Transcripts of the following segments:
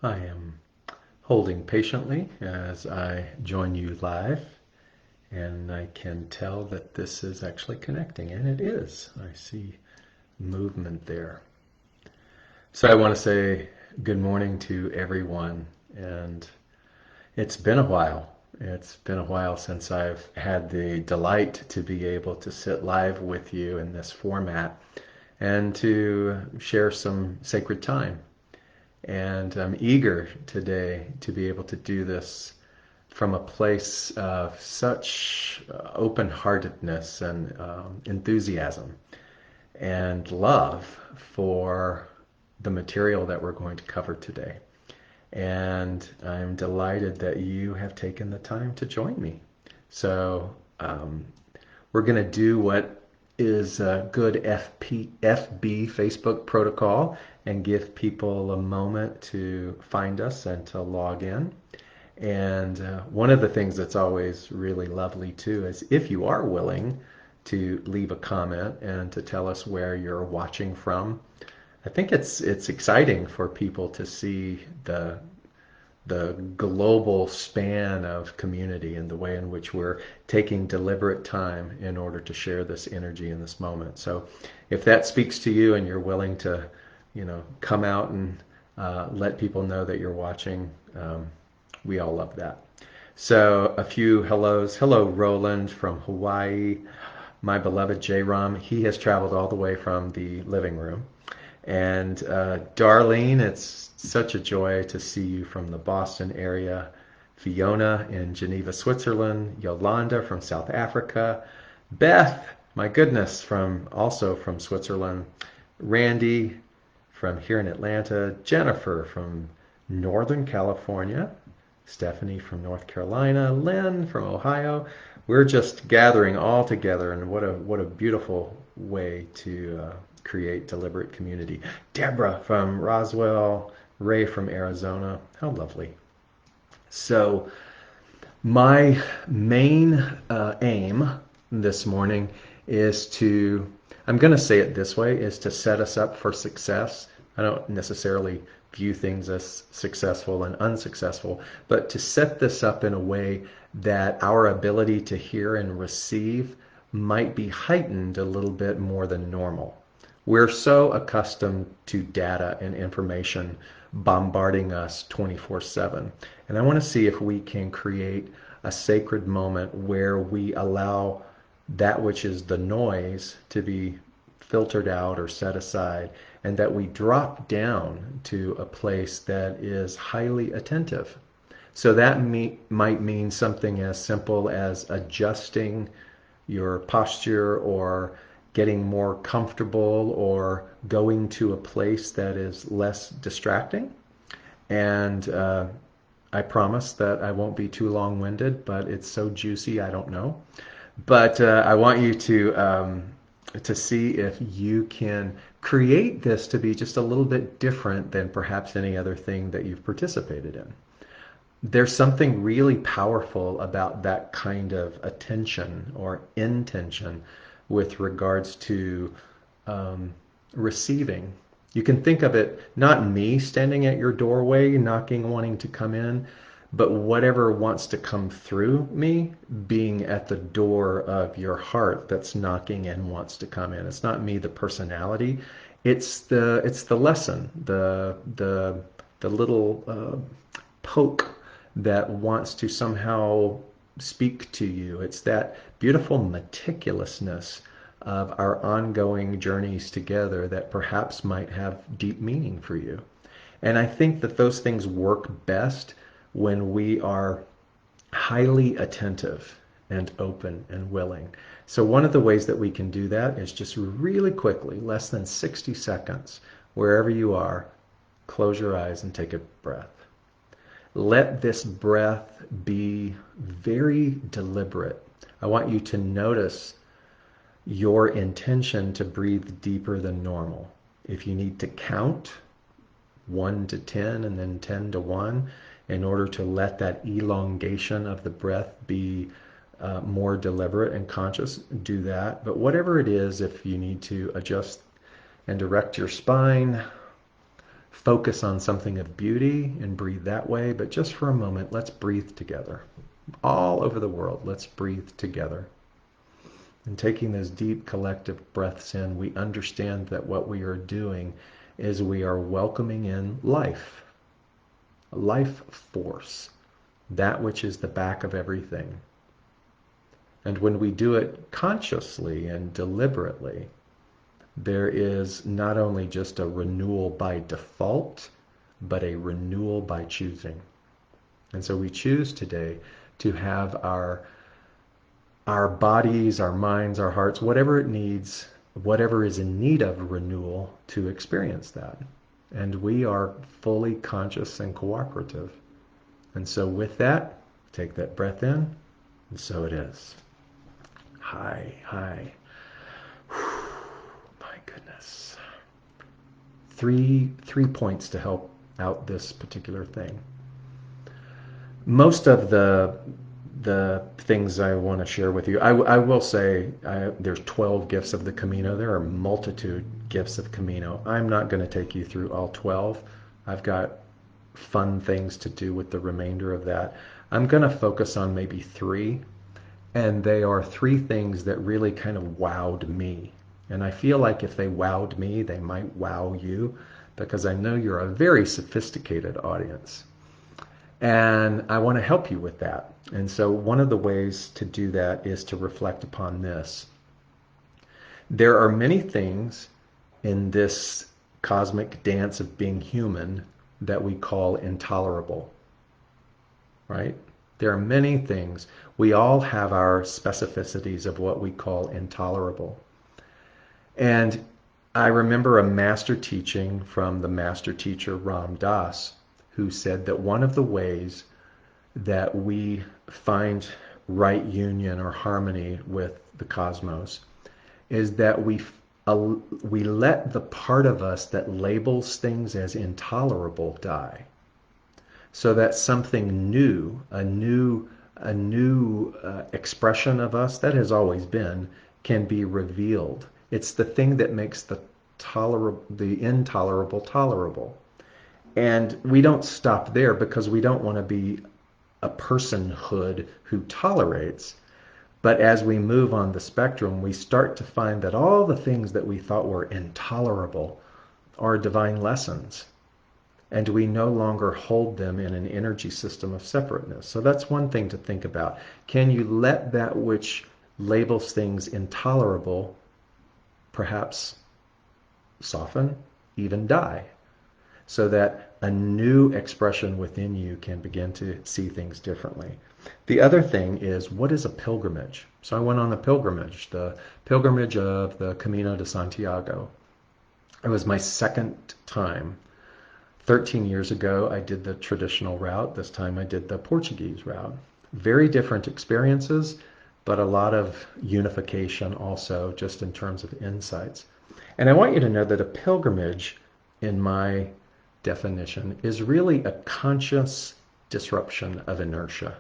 I am holding patiently as I join you live, and I can tell that this is actually connecting, and it is. I see movement there. So I want to say good morning to everyone, and it's been a while. It's been a while since I've had the delight to be able to sit live with you in this format and to share some sacred time. And I'm eager today to be able to do this from a place of such open-heartedness and enthusiasm and love for the material that we're going to cover today. And I'm delighted that you have taken the time to join me. So we're going to do what is a good FB Facebook protocol and give people a moment to find us and to log in. And one of the things that's always really lovely too is if you are willing to leave a comment and to tell us where you're watching from. I think it's exciting for people to see the global span of community and the way in which we're taking deliberate time in order to share this energy in this moment. So if that speaks to you and you're willing to, come out and let people know that you're watching, we all love that. So a few hellos. Hello, Roland from Hawaii. My beloved J-Ram, he has traveled all the way from the living room. And Darlene, it's such a joy to see you from the Boston area. Fiona in Geneva, Switzerland. Yolanda from South Africa. Beth, my goodness, also from Switzerland. Randy from here in Atlanta. Jennifer from Northern California. Stephanie from North Carolina. Lynn from Ohio. We're just gathering all together, and what a beautiful way to create deliberate community. Deborah from Roswell, Ray from Arizona. How lovely. So my main aim this morning is to, I'm going to say it this way, is to set us up for success. I don't necessarily view things as successful and unsuccessful, but to set this up in a way that our ability to hear and receive might be heightened a little bit more than normal. We're so accustomed to data and information bombarding us 24/7. And I want to see if we can create a sacred moment where we allow that which is the noise to be filtered out or set aside, and that we drop down to a place that is highly attentive. So that might mean something as simple as adjusting your posture or getting more comfortable or going to a place that is less distracting. And I promise that I won't be too long-winded, but it's so juicy, I don't know. But I want you to see if you can create this to be just a little bit different than perhaps any other thing that you've participated in. There's something really powerful about that kind of attention or intention with regards to receiving. You can think of it, not me standing at your doorway, knocking, wanting to come in, but whatever wants to come through me being at the door of your heart that's knocking and wants to come in. It's not me, the personality. It's the lesson, the little poke that wants to somehow speak to you. It's that beautiful meticulousness of our ongoing journeys together that perhaps might have deep meaning for you. And I think that those things work best when we are highly attentive and open and willing. So one of the ways that we can do that is just really quickly, less than 60 seconds, wherever you are, close your eyes and take a breath. Let this breath be very deliberate. I want you to notice your intention to breathe deeper than normal. If you need to count 1 to 10 and then 10 to 1 in order to let that elongation of the breath be more deliberate and conscious, do that. But whatever it is, if you need to adjust and direct your spine, focus on something of beauty and breathe that way. But just for a moment, let's breathe together. All over the world, let's breathe together. And taking those deep collective breaths in, we understand that what we are doing is we are welcoming in life, life force, that which is the back of everything. And when we do it consciously and deliberately, there is not only just a renewal by default, but a renewal by choosing. And so we choose today to have our bodies, our minds, our hearts, whatever it needs, whatever is in need of renewal, to experience that. And we are fully conscious and cooperative. And so with that, take that breath in, and so it is. Hi, hi. My goodness. Three points to help out this particular thing. Most of the things I want to share with you, I will say there's 12 gifts of the Camino. There are multitude gifts of Camino. I'm not going to take you through all 12. I've got fun things to do with the remainder of that. I'm going to focus on maybe 3, and they are 3 things that really kind of wowed me. And I feel like if they wowed me, they might wow you, because I know you're a very sophisticated audience. And I want to help you with that. And so one of the ways to do that is to reflect upon this. There are many things in this cosmic dance of being human that we call intolerable, right? There are many things. We all have our specificities of what we call intolerable. And I remember a master teaching from the master teacher Ram Dass, who said that one of the ways that we find right union or harmony with the cosmos is that we let the part of us that labels things as intolerable die, so that something new, a new expression of us that has always been, can be revealed. It's the thing that makes the intolerable tolerable. And we don't stop there, because we don't want to be a personhood who tolerates. But as we move on the spectrum, we start to find that all the things that we thought were intolerable are divine lessons. And we no longer hold them in an energy system of separateness. So that's one thing to think about. Can you let that which labels things intolerable perhaps soften, even die, so that a new expression within you can begin to see things differently? The other thing is, what is a pilgrimage? So I went on a pilgrimage, the pilgrimage of the Camino de Santiago. It was my second time. 13 years ago, I did the traditional route. This time I did the Portuguese route. Very different experiences, but a lot of unification also, just in terms of insights. And I want you to know that a pilgrimage, in my definition, is really a conscious disruption of inertia.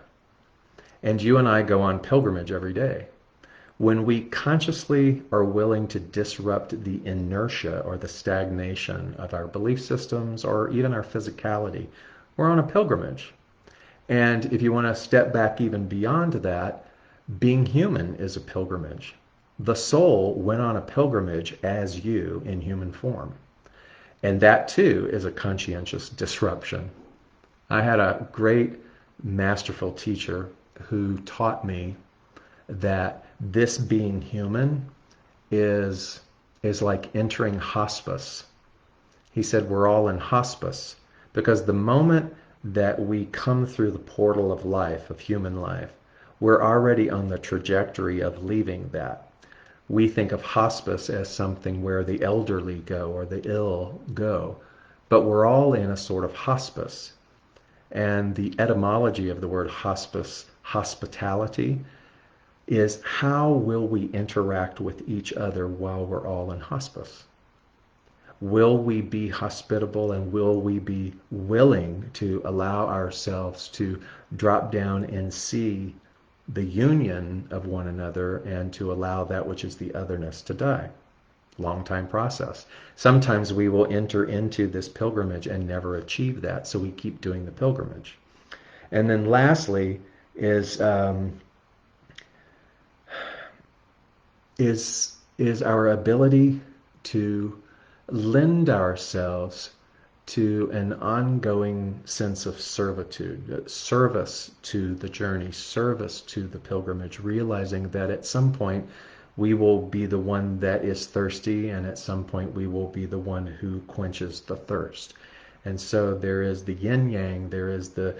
And you and I go on pilgrimage every day. When we consciously are willing to disrupt the inertia or the stagnation of our belief systems or even our physicality, we're on a pilgrimage. And if you want to step back even beyond that, being human is a pilgrimage. The soul went on a pilgrimage as you in human form. And that too is a conscientious disruption. I had a great masterful teacher who taught me that this being human is like entering hospice. He said we're all in hospice, because the moment that we come through the portal of life, of human life, we're already on the trajectory of leaving that. We think of hospice as something where the elderly go or the ill go, but we're all in a sort of hospice. And the etymology of the word hospice, hospitality, is how will we interact with each other while we're all in hospice? Will we be hospitable, and will we be willing to allow ourselves to drop down and see the union of one another, and to allow that which is the otherness to die? long time process. Sometimes we will enter into this pilgrimage and never achieve that, so we keep doing the pilgrimage. And then lastly is is our ability to lend ourselves to an ongoing sense of servitude, service to the journey, service to the pilgrimage, realizing that at some point we will be the one that is thirsty, and at some point we will be the one who quenches the thirst. And so there is the yin yang, there is the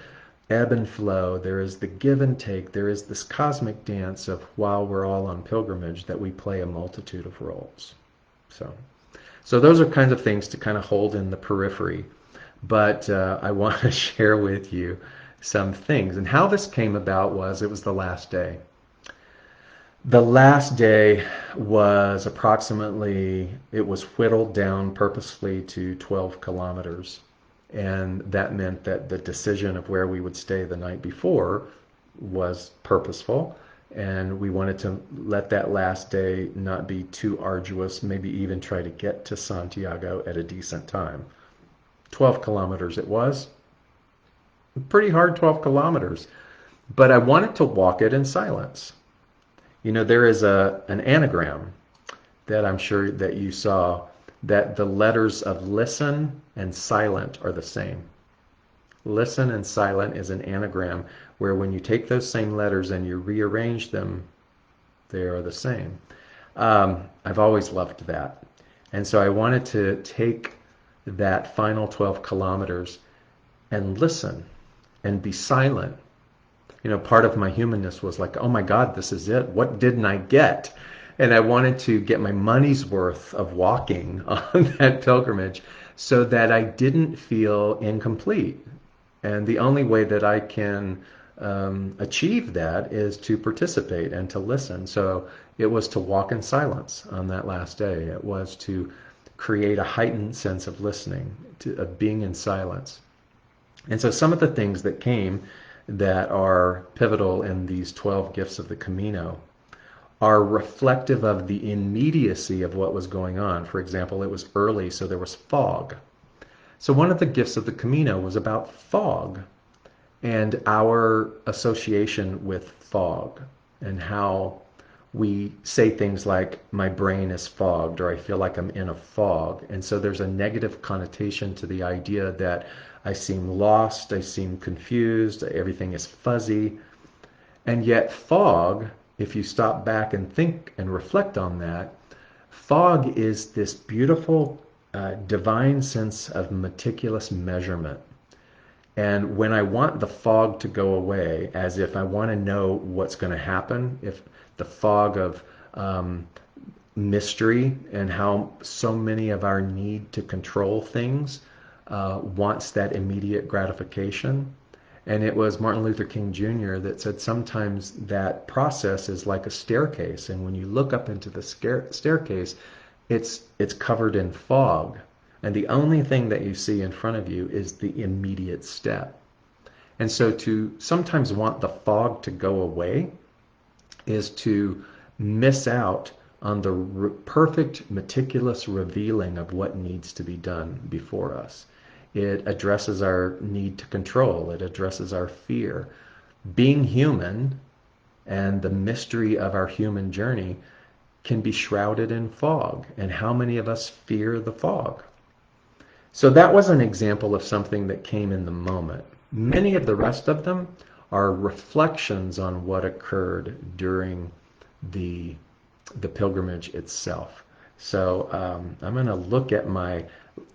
ebb and flow, there is the give and take, there is this cosmic dance of, while we're all on pilgrimage, that we play a multitude of roles. So those are kinds of things to kind of hold in the periphery. But I want to share with you some things. And how this came about was, it was the last day. The last day was approximately, it was whittled down purposefully to 12 kilometers. And that meant that the decision of where we would stay the night before was purposeful. And we wanted to let that last day not be too arduous, maybe even try to get to Santiago at a decent time. 12 kilometers it was. Pretty hard 12 kilometers. But I wanted to walk it in silence. You know, there is an anagram that I'm sure that you saw, that the letters of listen and silent are the same. Listen and silent is an anagram where when you take those same letters and you rearrange them, they are the same. I've always loved that. And so I wanted to take that final 12 kilometers and listen and be silent. You know, part of my humanness was like, oh my God, this is it. What didn't I get? And I wanted to get my money's worth of walking on that pilgrimage so that I didn't feel incomplete. And the only way that I can achieve that is to participate and to listen. So it was to walk in silence on that last day. It was to create a heightened sense of listening, of being in silence. And so some of the things that came that are pivotal in these 12 gifts of the Camino are reflective of the immediacy of what was going on. For example, it was early, so there was fog. So one of the gifts of the Camino was about fog and our association with fog, and how we say things like, my brain is fogged, or I feel like I'm in a fog. And so there's a negative connotation to the idea that I seem lost, I seem confused, everything is fuzzy. And yet fog, if you stop back and think and reflect on that, fog is this beautiful divine sense of meticulous measurement. And when I want the fog to go away, as if I want to know what's going to happen, if the fog of mystery and how so many of our need to control things wants that immediate gratification. And it was Martin Luther King Jr. that said sometimes that process is like a staircase, and when you look up into the staircase, it's covered in fog, and the only thing that you see in front of you is the immediate step. And so to sometimes want the fog to go away is to miss out on the perfect, meticulous revealing of what needs to be done before us. It addresses our need to control. It addresses our fear. Being human and the mystery of our human journey can be shrouded in fog. And how many of us fear the fog? So that was an example of something that came in the moment. Many of the rest of them are reflections on what occurred during the pilgrimage itself. So I'm going to look at my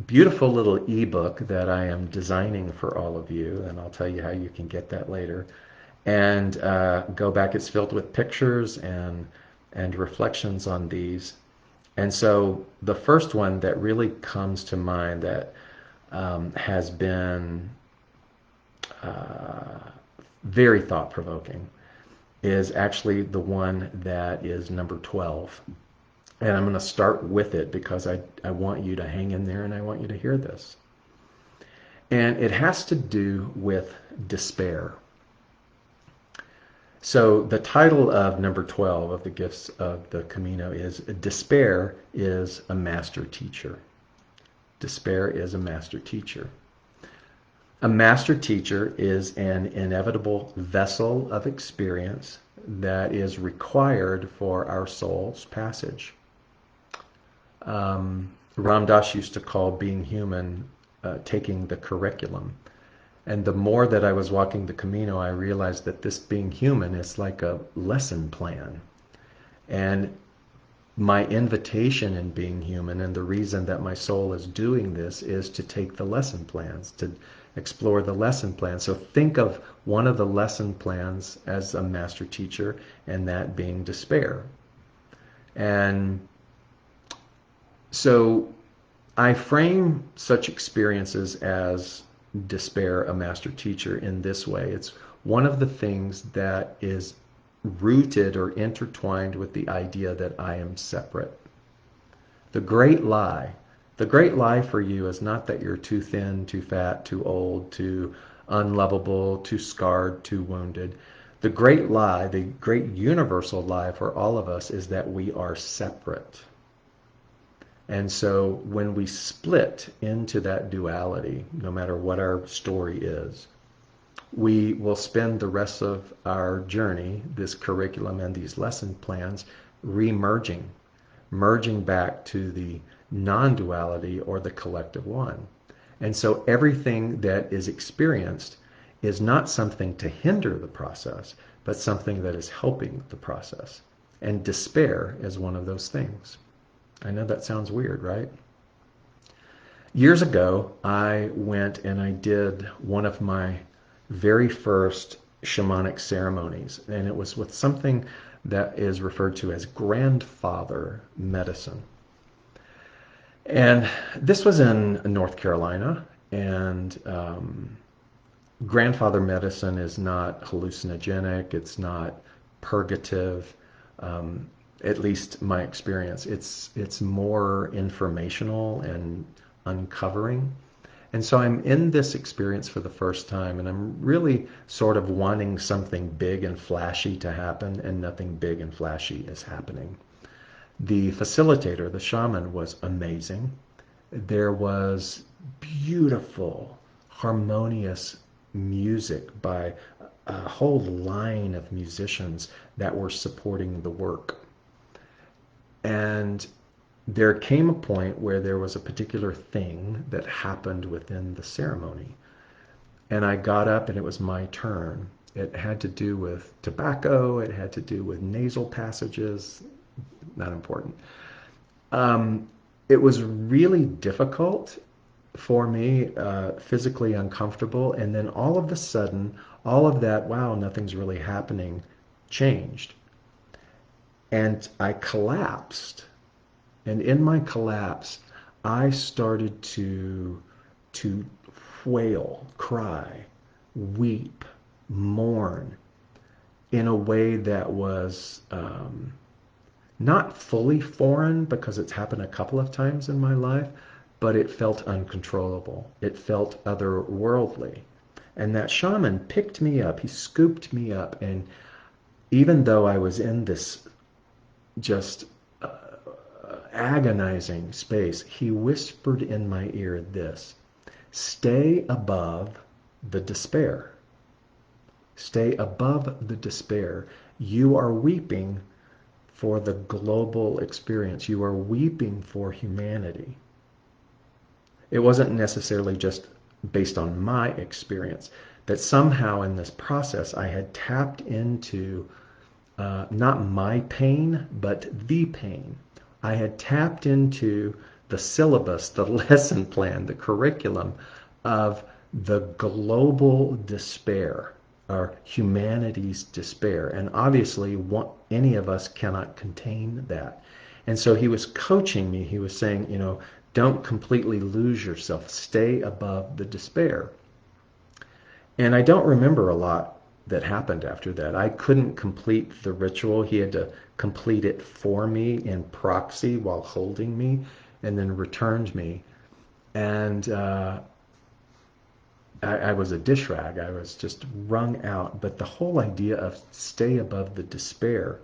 beautiful little ebook that I am designing for all of you, and I'll tell you how you can get that later, and go back. It's filled with pictures and reflections on these. And so the first one that really comes to mind that has been very thought-provoking is actually the one that is number 12. And I'm going to start with it because I want you to hang in there and I want you to hear this. And it has to do with despair. So the title of number 12 of the gifts of the Camino is Despair is a Master Teacher. Despair is a Master Teacher. A master teacher is an inevitable vessel of experience that is required for our soul's passage. Ram Dass used to call being human taking the curriculum. And the more that I was walking the Camino, I realized that this being human is like a lesson plan. And my invitation in being human, and the reason that my soul is doing this, is to take the lesson plans, to explore the lesson plans. So think of one of the lesson plans as a master teacher, and that being despair. And so I frame such experiences as despair, a master teacher, in this way. It's one of the things that is rooted or intertwined with the idea that I am separate. The great lie for you is not that you're too thin, too fat, too old, too unlovable, too scarred, too wounded. The great lie, the great universal lie for all of us, is that we are separate. And so when we split into that duality, no matter what our story is, we will spend the rest of our journey, this curriculum and these lesson plans, re-merging, merging back to the non-duality or the collective one. And so everything that is experienced is not something to hinder the process, but something that is helping the process. And despair is one of those things. I know that sounds weird, right? Years ago, I went and I did one of my very first shamanic ceremonies, and it was with something that is referred to as grandfather medicine. And this was in North Carolina, and grandfather medicine is not hallucinogenic, it's not purgative, at least my experience. It's more informational and uncovering. And so I'm in this experience for the first time, and I'm really sort of wanting something big and flashy to happen, and nothing big and flashy is happening. The facilitator, the shaman, was amazing. There was beautiful, harmonious music by a whole line of musicians that were supporting the work. And there came a point where there was a particular thing that happened within the ceremony. And I got up and it was my turn. It had to do with tobacco. It had to do with nasal passages. Not important. It was really difficult for me, physically uncomfortable. And then all of a sudden, all of that, wow, nothing's really happening, changed. And I collapsed. And in my collapse, I started to wail, cry, weep, mourn in a way that was not fully foreign, because it's happened a couple of times in my life, but it felt uncontrollable. It felt otherworldly. And that shaman picked me up. He scooped me up. And even though I was in this just agonizing space, he whispered in my ear this: stay above the despair. Stay above the despair. You are weeping for the global experience. You are weeping for humanity. It wasn't necessarily just based on my experience, that somehow in this process I had tapped into not my pain, but the pain. I had tapped into the syllabus, the lesson plan, the curriculum of the global despair, or humanity's despair. And obviously, any of us cannot contain that. And so he was coaching me. He was saying, don't completely lose yourself. Stay above the despair. And I don't remember a lot that happened after that. I couldn't complete the ritual. He had to complete it for me in proxy while holding me, and then returned me. And I was a dish rag. I was just wrung out. But the whole idea of stay above the despair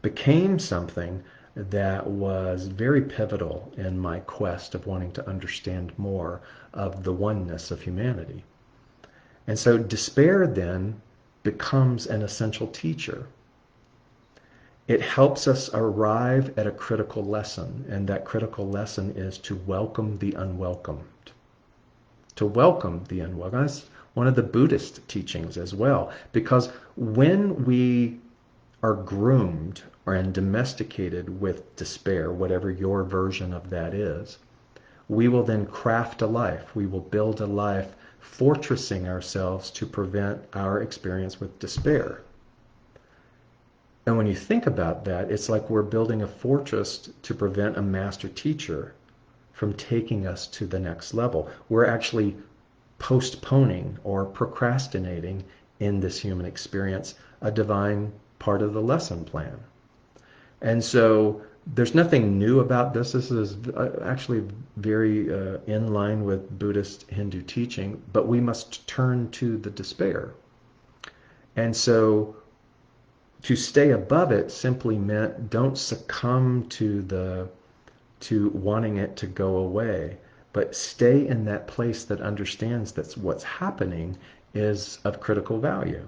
became something that was very pivotal in my quest of wanting to understand more of the oneness of humanity. And so despair then becomes an essential teacher. It helps us arrive at a critical lesson, and that critical lesson is to welcome the unwelcomed. To welcome the unwelcome. That's one of the Buddhist teachings as well, because when we are groomed and domesticated with despair, whatever your version of that is, we will then craft a life. We will build a life fortressing ourselves to prevent our experience with despair. And when you think about that, it's like we're building a fortress to prevent a master teacher from taking us to the next level. We're actually postponing or procrastinating in this human experience a divine part of the lesson plan. And so there's nothing new about this. This is actually very in line with Buddhist Hindu teaching, but we must turn to the despair. And so to stay above it simply meant don't succumb to wanting it to go away, but stay in that place that understands that what's happening is of critical value.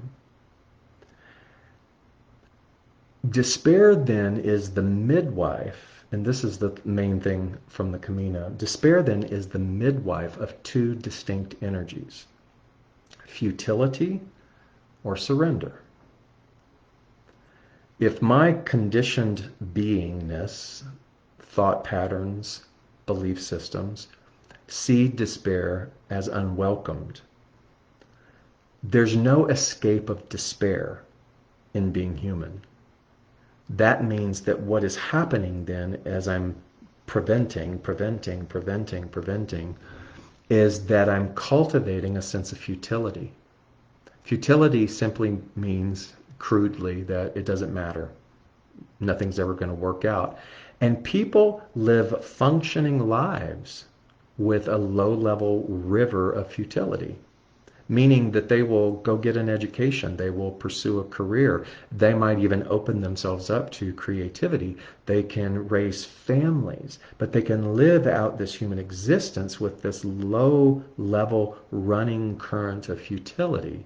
Despair then is the midwife, and this is the main thing from the Camino. Despair then is the midwife of two distinct energies: futility or surrender. If my conditioned beingness, thought patterns, belief systems, see despair as unwelcomed, there's no escape of despair in being human. That means that what is happening then, as I'm preventing, is that I'm cultivating a sense of futility. Futility simply means, crudely, that it doesn't matter. Nothing's ever going to work out. And people live functioning lives with a low-level river of futility, meaning that they will go get an education, they will pursue a career, they might even open themselves up to creativity, they can raise families, but they can live out this human existence with this low-level running current of futility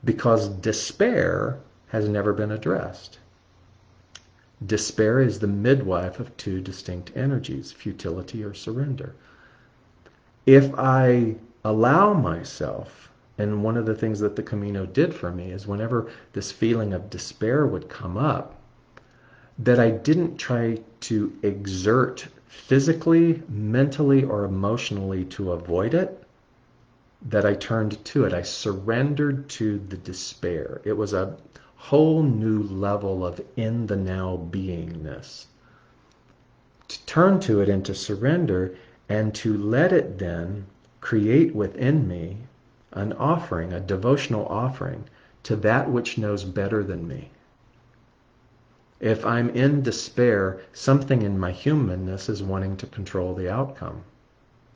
because despair has never been addressed. Despair is the midwife of two distinct energies, futility or surrender. If I allow myself, and one of the things that the Camino did for me is whenever this feeling of despair would come up, that I didn't try to exert physically, mentally, or emotionally to avoid it, that I turned to it. I surrendered to the despair. It was a whole new level of in the now beingness. To turn to it and to surrender and to let it then create within me an offering, a devotional offering to that which knows better than me. If I'm in despair, something in my humanness is wanting to control the outcome.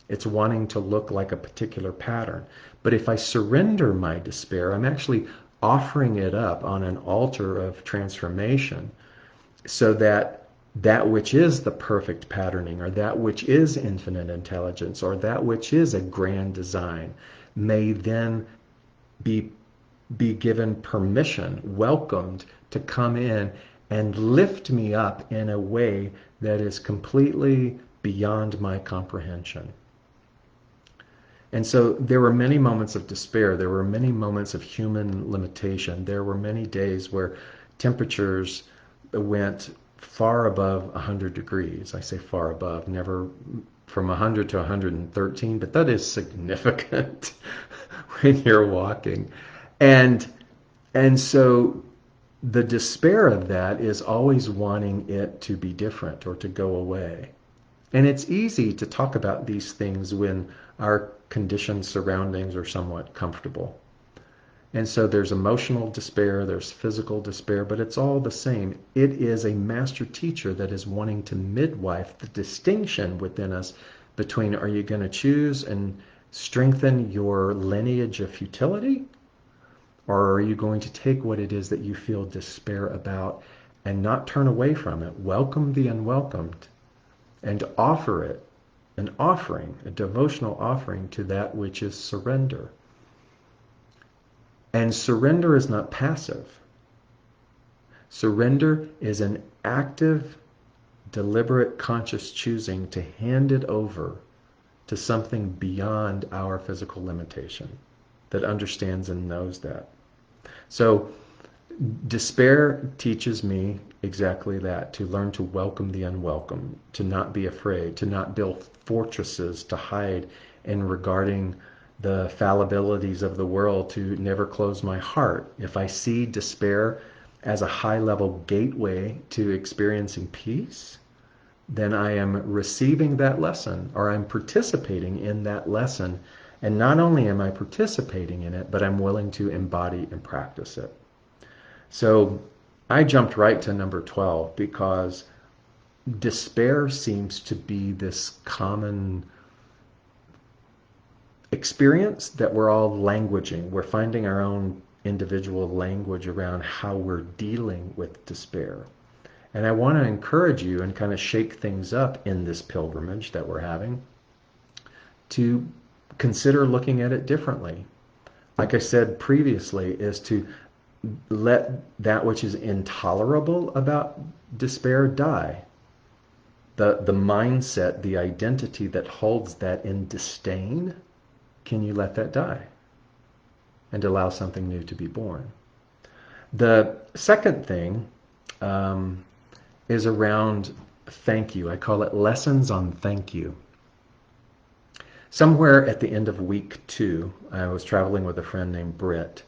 It's wanting to look like a particular pattern. But if I surrender my despair, I'm actually offering it up on an altar of transformation so that that which is the perfect patterning, or that which is infinite intelligence, or that which is a grand design, may then be given permission, welcomed to come in and lift me up in a way that is completely beyond my comprehension. And so there were many moments of despair. There were many moments of human limitation. There were many days where temperatures went far above 100 degrees. I say far above, never from 100 to 113, but that is significant when you're walking. And so the despair of that is always wanting it to be different or to go away. And it's easy to talk about these things when our conditioned surroundings are somewhat comfortable. And so there's emotional despair, there's physical despair, but it's all the same. It is a master teacher that is wanting to midwife the distinction within us between, are you going to choose and strengthen your lineage of futility? Or are you going to take what it is that you feel despair about and not turn away from it, welcome the unwelcomed, and offer it an offering, a devotional offering to that which is surrender? And surrender is not passive. Surrender is an active, deliberate, conscious choosing to hand it over to something beyond our physical limitation that understands and knows that. So despair teaches me exactly that, to learn to welcome the unwelcome, to not be afraid, to not build fortresses to hide in regarding the fallibilities of the world, to never close my heart. If I see despair as a high-level gateway to experiencing peace, then I am receiving that lesson, or I'm participating in that lesson. And not only am I participating in it, but I'm willing to embody and practice it. So I jumped right to number 12 because despair seems to be this common experience that we're all languaging. We're finding our own individual language around how we're dealing with despair. And I want to encourage you and kind of shake things up in this pilgrimage that we're having to consider looking at it differently. Like I said previously, is to let that which is intolerable about despair die. The mindset, the identity that holds that in disdain, can you let that die and allow something new to be born? The second thing is around thank you. I call it lessons on thank you. Somewhere at the end of week 2, I was traveling with a friend named Britt,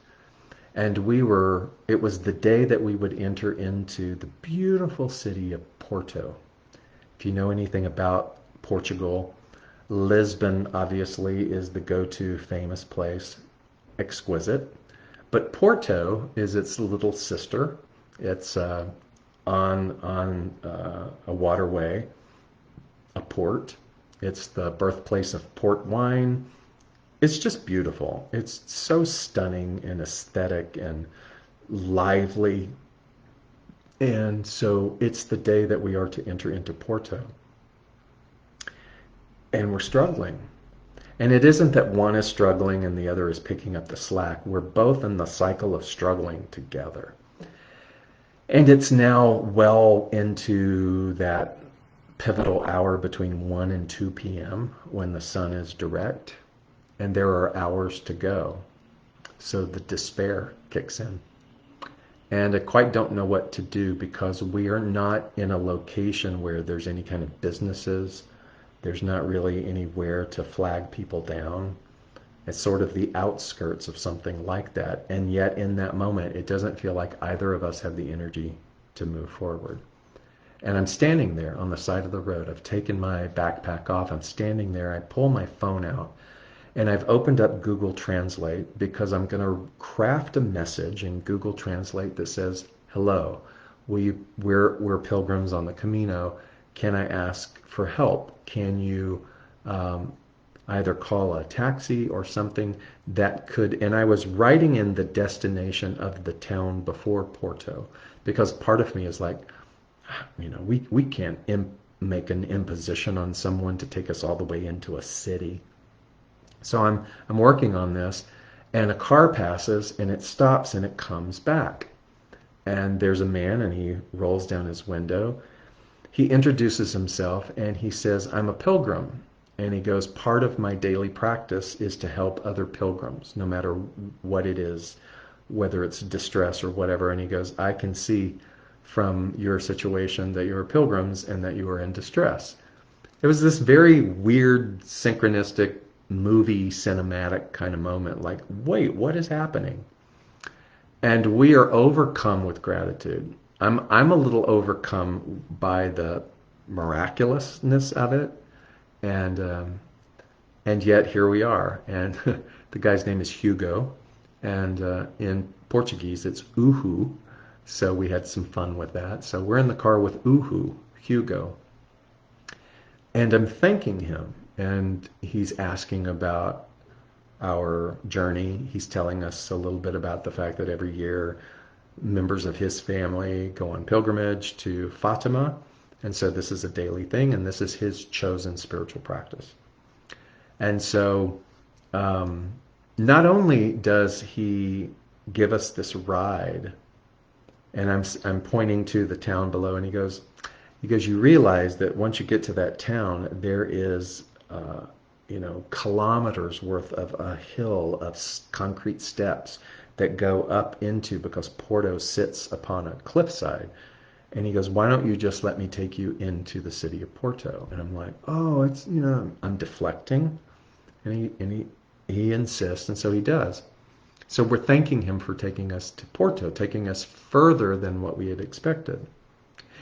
and it was the day that we would enter into the beautiful city of Porto. If you know anything about Portugal, Lisbon obviously is the go-to famous place, exquisite. But Porto is its little sister. It's on a waterway, a port. It's the birthplace of port wine. It's just beautiful. It's so stunning and aesthetic and lively. And so it's the day that we are to enter into Porto. And we're struggling. And it isn't that one is struggling and the other is picking up the slack. We're both in the cycle of struggling together. And it's now well into that pivotal hour between 1 and 2 p.m. when the sun is direct. And there are hours to go. So the despair kicks in. And I quite don't know what to do because we are not in a location where there's any kind of businesses. There's not really anywhere to flag people down. It's sort of the outskirts of something like that. And yet in that moment, it doesn't feel like either of us have the energy to move forward. And I'm standing there on the side of the road. I've taken my backpack off. I'm standing there. I pull my phone out. And I've opened up Google Translate because I'm going to craft a message in Google Translate that says, hello, we're pilgrims on the Camino. Can I ask for help? Can you either call a taxi or something that could, and I was writing in the destination of the town before Porto, because part of me is like, we can't make an imposition on someone to take us all the way into a city. So I'm working on this, and a car passes, and it stops, and it comes back. And there's a man, and he rolls down his window. He introduces himself, and he says, I'm a pilgrim. And he goes, part of my daily practice is to help other pilgrims, no matter what it is, whether it's distress or whatever. And he goes, I can see from your situation that you're pilgrims and that you are in distress. It was this very weird, synchronistic, movie cinematic kind of moment, like, wait, what is happening? And we are overcome with gratitude. I'm a little overcome by the miraculousness of it, and yet here we are. And the guy's name is Hugo, and in Portuguese it's Uhu, so we had some fun with that. So we're in the car with Hugo, and I'm thanking him. And he's asking about our journey. He's telling us a little bit about the fact that every year members of his family go on pilgrimage to Fatima. And so this is a daily thing, and this is his chosen spiritual practice. And so not only does he give us this ride, and I'm pointing to the town below, and he goes, you realize that once you get to that town, there is kilometers worth of a hill of concrete steps that go up into, because Porto sits upon a cliffside. And he goes, why don't you just let me take you into the city of Porto? And I'm like, oh, it's, I'm deflecting. And he insists, and so he does. So we're thanking him for taking us to Porto, taking us further than what we had expected.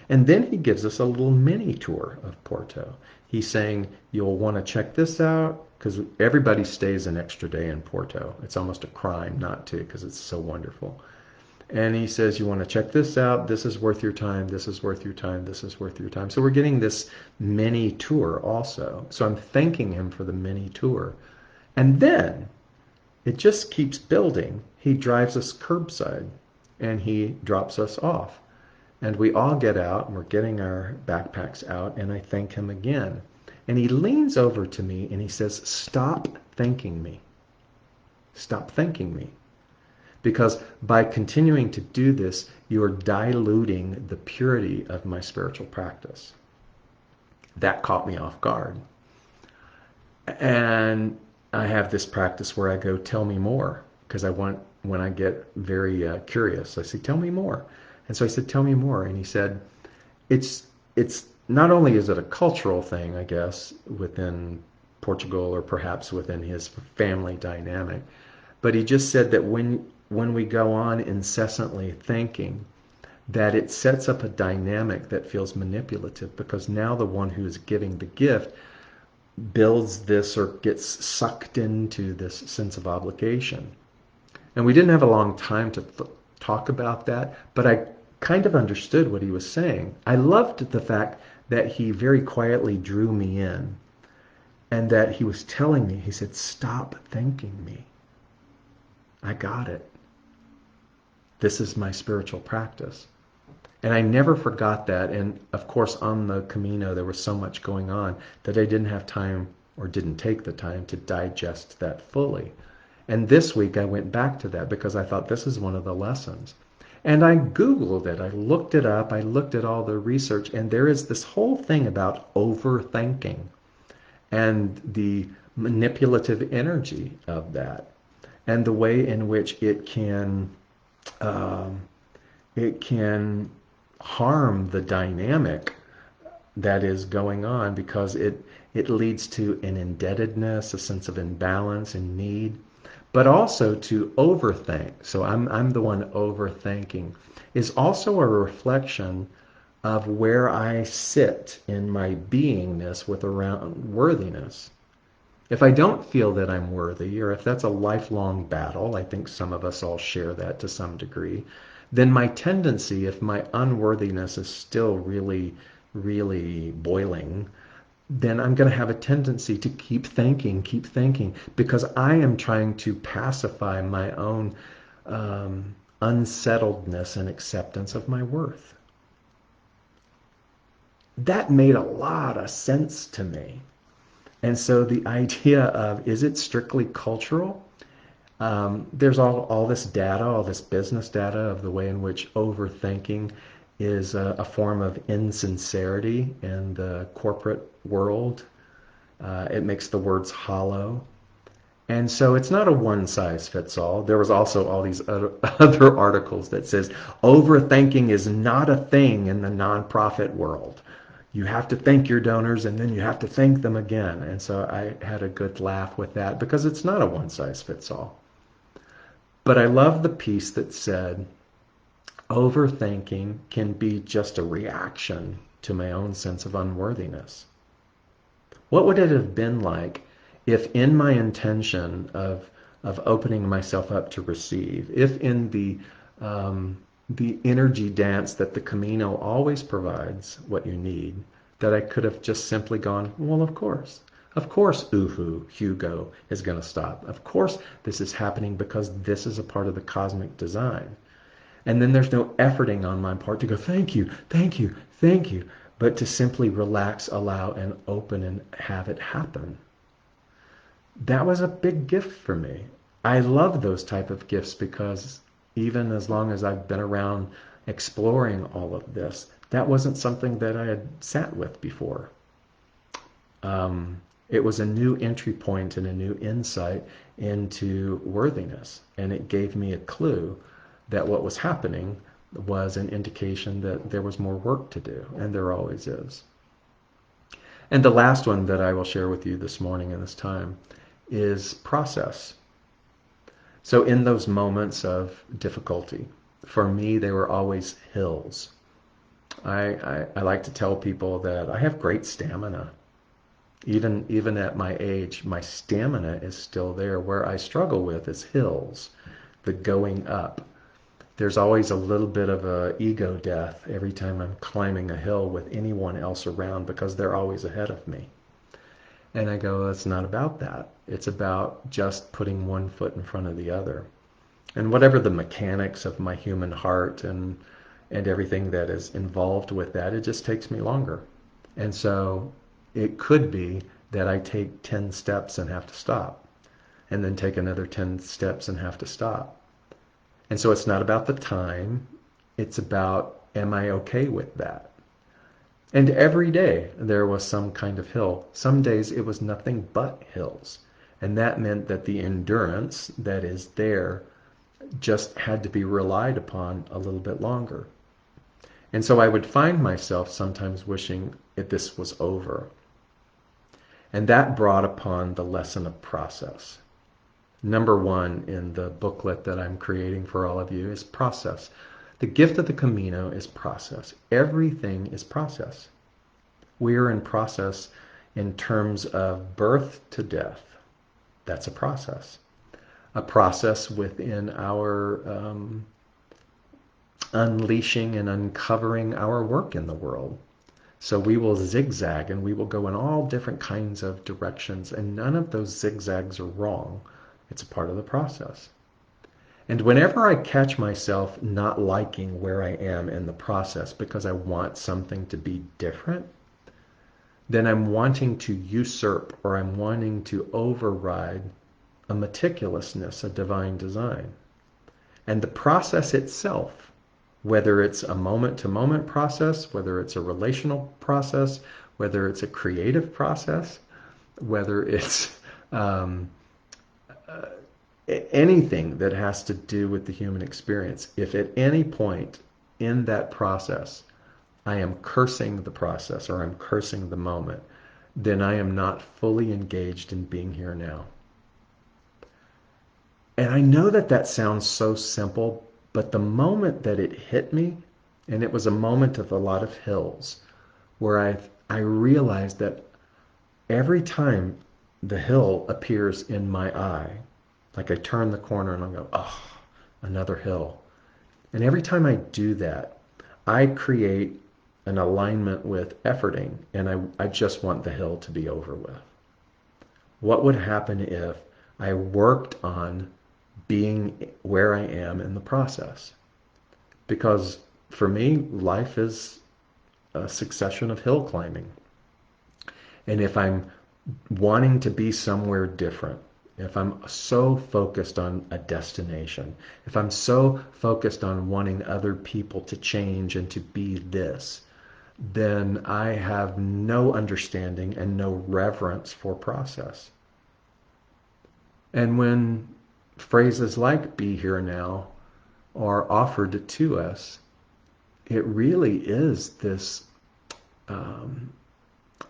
And then he gives us a little mini tour of Porto. He's saying, you'll want to check this out, because everybody stays an extra day in Porto. It's almost a crime not to, because it's so wonderful. And he says, you want to check this out. This is worth your time. This is worth your time. This is worth your time. So we're getting this mini tour also. So I'm thanking him for the mini tour. And then it just keeps building. He drives us curbside and he drops us off. And we all get out and we're getting our backpacks out, and I thank him again. And he leans over to me and he says, stop thanking me. Stop thanking me. Because by continuing to do this, you're diluting the purity of my spiritual practice. That caught me off guard. And I have this practice where I go, tell me more. Because when I get very curious, I say, tell me more. And so I said, tell me more. And he said, it's not only is it a cultural thing, I guess, within Portugal or perhaps within his family dynamic, but he just said that when we go on incessantly thinking, that it sets up a dynamic that feels manipulative, because now the one who is giving the gift builds this or gets sucked into this sense of obligation. And we didn't have a long time to talk about that, but I kind of understood what he was saying. I loved the fact that he very quietly drew me in, and that he was telling me, he said, stop thanking me. I got it. This is my spiritual practice. And I never forgot that. And of course, on the Camino, there was so much going on that I didn't have time, or didn't take the time, to digest that fully. And this week I went back to that because I thought this is one of the lessons. And I Googled it. I looked it up. I looked at all the research. And there is this whole thing about overthinking and the manipulative energy of that, and the way in which it can harm the dynamic that is going on, because it leads to an indebtedness, a sense of imbalance and need, but also to overthink. So I'm the one overthinking is also a reflection of where I sit in my beingness with around worthiness. If I don't feel that I'm worthy, or if that's a lifelong battle, I think some of us all share that to some degree, then my tendency, if my unworthiness is still really, really boiling, then I'm going to have a tendency to keep thinking, because I am trying to pacify my own unsettledness and acceptance of my worth. That made a lot of sense to me. And so the idea of, is it strictly cultural? There's all this data, all this business data of the way in which overthinking is a form of insincerity in the corporate world. It makes the words hollow. And so it's not a one size fits all. There was also all these other articles that says overthinking is not a thing in the nonprofit world. You have to thank your donors, and then you have to thank them again. And so I had a good laugh with that, because it's not a one size fits all. But I love the piece that said, overthinking can be just a reaction to my own sense of unworthiness. What would it have been like if in my intention of opening myself up to receive, if in the energy dance that the Camino always provides what you need, that I could have just simply gone, well, of course. Of course, Uhu, Hugo, is going to stop. Of course, this is happening because this is a part of the cosmic design. And then there's no efforting on my part to go, thank you, thank you, thank you, but to simply relax, allow, and open and have it happen. That was a big gift for me. I love those type of gifts because even as long as I've been around exploring all of this, that wasn't something that I had sat with before. It was a new entry point and a new insight into worthiness. And it gave me a clue that what was happening was an indication that there was more work to do, and there always is. And the last one that I will share with you this morning in this time is process. So in those moments of difficulty, for me, they were always hills. I like to tell people that I have great stamina. Even at my age, my stamina is still there. Where I struggle with is hills, the going up. There's always a little bit of a ego death every time I'm climbing a hill with anyone else around because they're always ahead of me. And I go, it's not about that. It's about just putting one foot in front of the other. And whatever the mechanics of my human heart and everything that is involved with that, it just takes me longer. And so it could be that I take 10 steps and have to stop, and then take another 10 steps and have to stop. And so it's not about the time, it's about, am I okay with that? And every day there was some kind of hill. Some days it was nothing but hills. And that meant that the endurance that is there just had to be relied upon a little bit longer. And so I would find myself sometimes wishing this was over. And that brought upon the lesson of process. Number one in the booklet that I'm creating for all of you is process. The gift of the Camino is process. Everything is process. We are in process in terms of birth to death. That's a process. A process within our unleashing and uncovering our work in the world. So we will zigzag and we will go in all different kinds of directions, and none of those zigzags are wrong. It's a part of the process. And whenever I catch myself not liking where I am in the process because I want something to be different, then I'm wanting to usurp or I'm wanting to override a meticulousness, a divine design. And the process itself, whether it's a moment-to-moment process, whether it's a relational process, whether it's a creative process, whether it's anything that has to do with the human experience, if at any point in that process I am cursing the process or I'm cursing the moment, then I am not fully engaged in being here now. And I know that that sounds so simple, but the moment that it hit me, and it was a moment of a lot of hills, where I realized that every time the hill appears in my eye, like I turn the corner and I go, oh, another hill. And every time I do that, I create an alignment with efforting, and I just want the hill to be over with. What would happen if I worked on being where I am in the process? Because for me, life is a succession of hill climbing. And if I'm wanting to be somewhere different, if I'm so focused on a destination, if I'm so focused on wanting other people to change and to be this, then I have no understanding and no reverence for process. And when phrases like "be here now" are offered to us, it really is this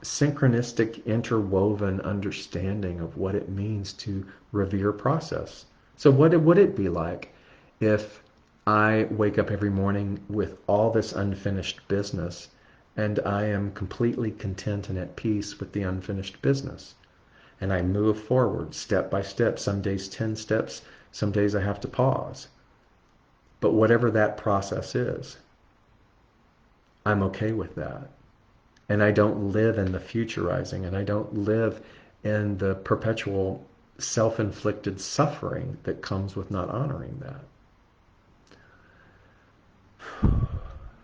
synchronistic, interwoven understanding of what it means to revere process. So what would it be like if I wake up every morning with all this unfinished business and I am completely content and at peace with the unfinished business? And I move forward step by step, some days 10 steps, some days I have to pause. But whatever that process is, I'm okay with that. And I don't live in the futurizing, and I don't live and the perpetual self-inflicted suffering that comes with not honoring that.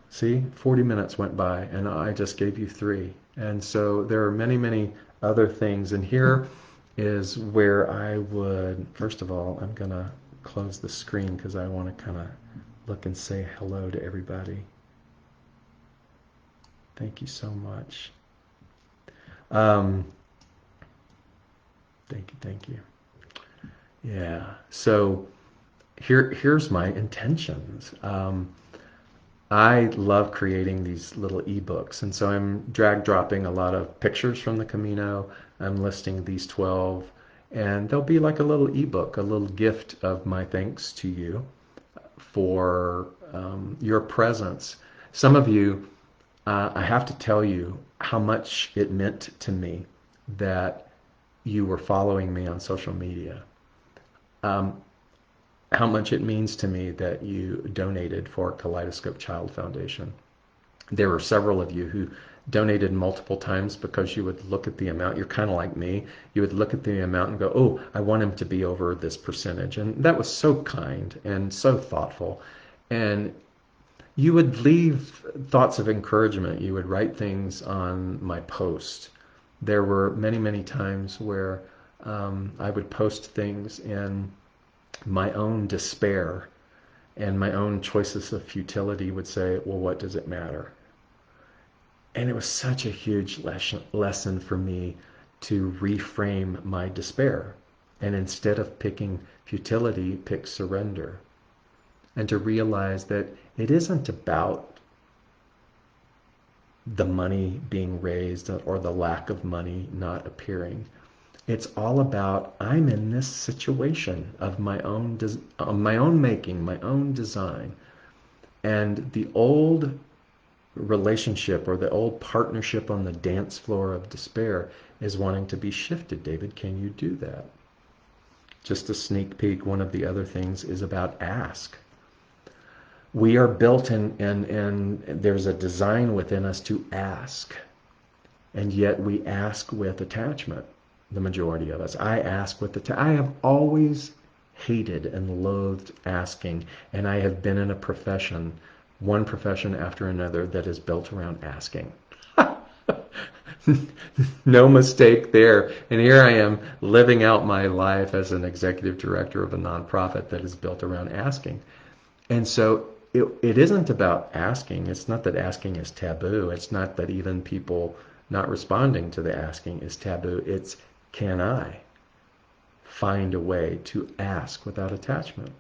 See, 40 minutes went by and I just gave you 3. And so there are many, many other things. And here is where I would, first of all, I'm going to close the screen because I want to kind of look and say hello to everybody. Thank you so much. Thank you. Yeah, so here's my intentions. I love creating these little ebooks, and so I'm drag dropping a lot of pictures from the Camino. I'm listing these 12, and they'll be like a little ebook, a little gift of my thanks to you for your presence. Some of you, I have to tell you how much it meant to me that you were following me on social media. How much it means to me that you donated for Kaleidoscope Child Foundation. There were several of you who donated multiple times because you would look at the amount. You're kind of like me. You would look at the amount and go, oh, I want him to be over this percentage. And that was so kind and so thoughtful. And you would leave thoughts of encouragement. You would write things on my post. There were many, many times where I would post things and my own despair and my own choices of futility would say, well, what does it matter? And it was such a huge lesson for me to reframe my despair. And instead of picking futility, pick surrender. And to realize that it isn't about the money being raised or the lack of money not appearing. It's all about, I'm in this situation of my own making, my own design. And the old relationship or the old partnership on the dance floor of despair is wanting to be shifted. David, can you do that? Just a sneak peek, one of the other things is about ask. We are built and there's a design within us to ask. And yet we ask with attachment. The majority of us. I ask with I have always hated and loathed asking, and I have been in a profession, one profession after another, that is built around asking. No mistake there. And here I am living out my life as an executive director of a nonprofit that is built around asking. And so it isn't about asking. It's not that asking is taboo. It's not that even people not responding to the asking is taboo. It's, can I find a way to ask without attachment?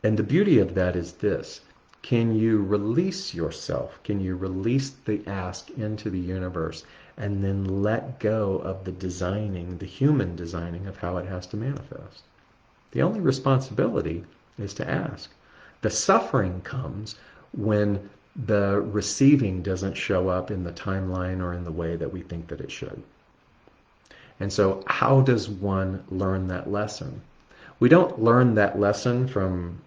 And the beauty of that is this. Can you release yourself? Can you release the ask into the universe and then let go of the designing, the human designing of how it has to manifest? The only responsibility is to ask. The suffering comes when the receiving doesn't show up in the timeline or in the way that we think that it should. And so how does one learn that lesson? We don't learn that lesson from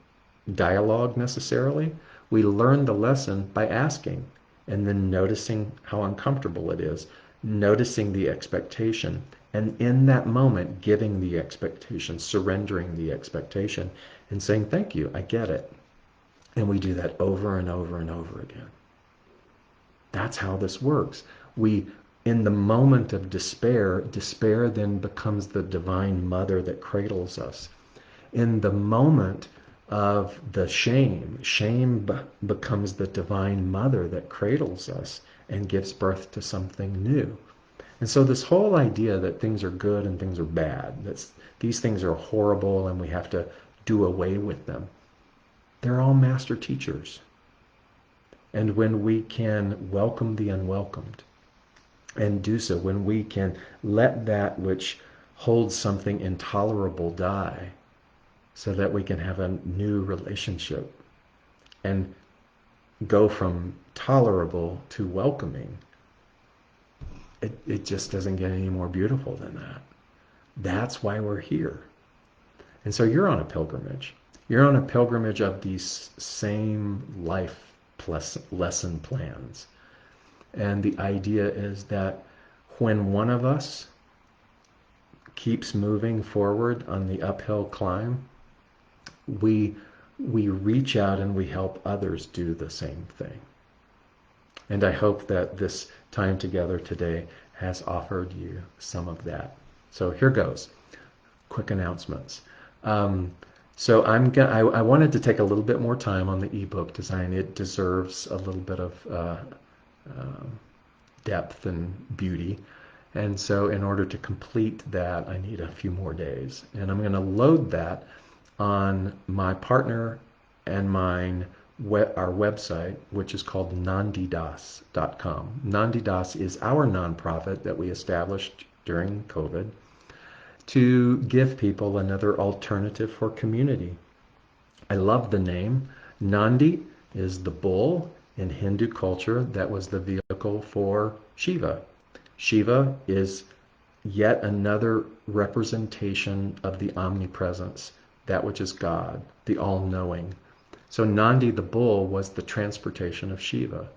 dialogue necessarily. We learn the lesson by asking and then noticing how uncomfortable it is, noticing the expectation, and in that moment giving the expectation, surrendering the expectation, and saying, thank you, I get it. And we do that over and over and over again. That's how this works. In the moment of despair, despair then becomes the divine mother that cradles us. In the moment of the shame, shame becomes the divine mother that cradles us and gives birth to something new. And so this whole idea that things are good and things are bad, that these things are horrible and we have to do away with them, they're all master teachers. And when we can welcome the unwelcomed, and do so, when we can let that which holds something intolerable die so that we can have a new relationship and go from tolerable to welcoming, it just doesn't get any more beautiful than that. That's why we're here. And so you're on a pilgrimage. You're on a pilgrimage of these same life plus lesson plans. And the idea is that when one of us keeps moving forward on the uphill climb, we reach out and we help others do the same thing. And I hope that this time together today has offered you some of that. So here goes. Quick announcements. So I wanted to take a little bit more time on the ebook design. It deserves a little bit of depth and beauty. And so in order to complete that, I need a few more days. And I'm going to load that on my partner and mine, our website, which is called nandidas.com. Nandidas is our nonprofit that we established during COVID to give people another alternative for community. I love the name. Nandi is the bull. In Hindu culture, that was the vehicle for Shiva. Shiva is yet another representation of the omnipresence, that which is God, the all-knowing. So Nandi the bull was the transportation of Shiva,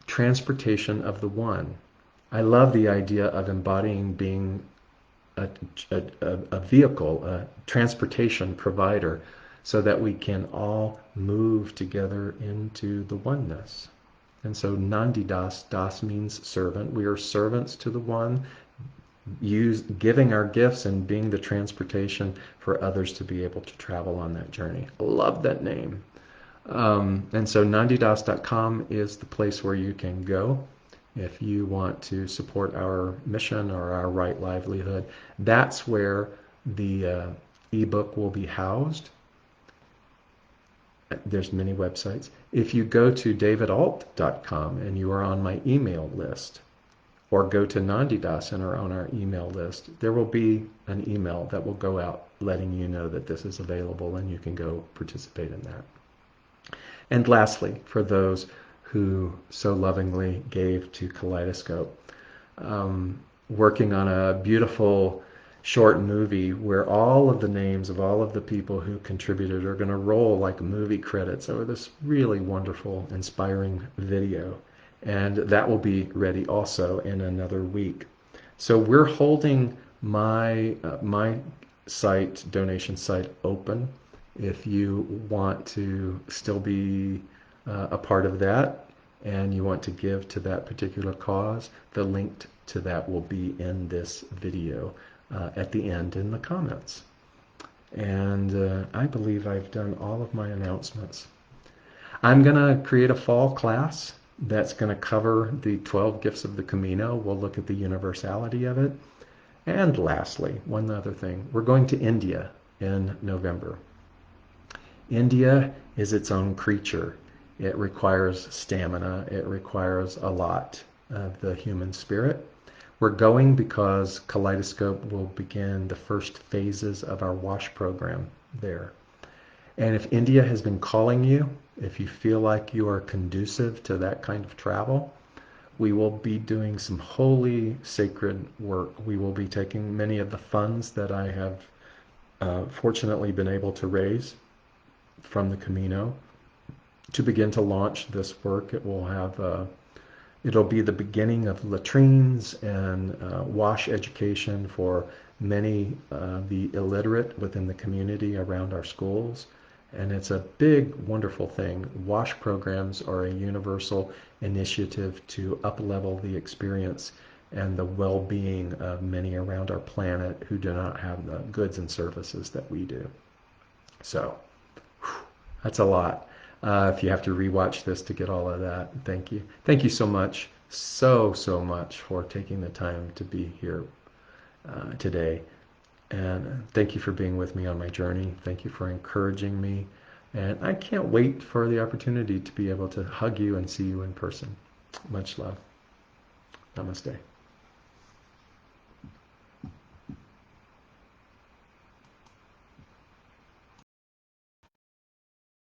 transportation of the one. I love the idea of embodying being a vehicle, a transportation provider, so that we can all move together into the oneness. And so Nandi Das, Das means servant. We are servants to the one, giving our gifts and being the transportation for others to be able to travel on that journey. I love that name. And so nandidas.com is the place where you can go if you want to support our mission or our right livelihood. That's where the ebook will be housed. There's many websites. If you go to davidault.com and you are on my email list, or go to Nandidas and are on our email list, there will be an email that will go out letting you know that this is available and you can go participate in that. And lastly, for those who so lovingly gave to Kaleidoscope, working on a beautiful short movie where all of the names of all of the people who contributed are going to roll like movie credits over this really wonderful, inspiring video. And that will be ready also in another week. So we're holding my site, donation site, open. If you want to still be a part of that and you want to give to that particular cause, the link to that will be in this video at the end in the comments. And I believe I've done all of my announcements. I'm going to create a fall class that's going to cover the 12 gifts of the Camino. We'll look at the universality of it. And lastly, one other thing. We're going to India in November. India is its own creature. It requires stamina. It requires a lot of the human spirit. We're going because Kaleidoscope will begin the first phases of our WASH program there. And if India has been calling you, if you feel like you are conducive to that kind of travel, we will be doing some holy, sacred work. We will be taking many of the funds that I have fortunately been able to raise from the Camino to begin to launch this work. It will have it'll be the beginning of latrines and WASH education for many the illiterate within the community around our schools. And it's a big, wonderful thing. WASH programs are a universal initiative to up-level the experience and the well-being of many around our planet who do not have the goods and services that we do. So, that's a lot. If you have to rewatch this to get all of that, thank you. Thank you so much, so much for taking the time to be here today. And thank you for being with me on my journey. Thank you for encouraging me. And I can't wait for the opportunity to be able to hug you and see you in person. Much love. Namaste.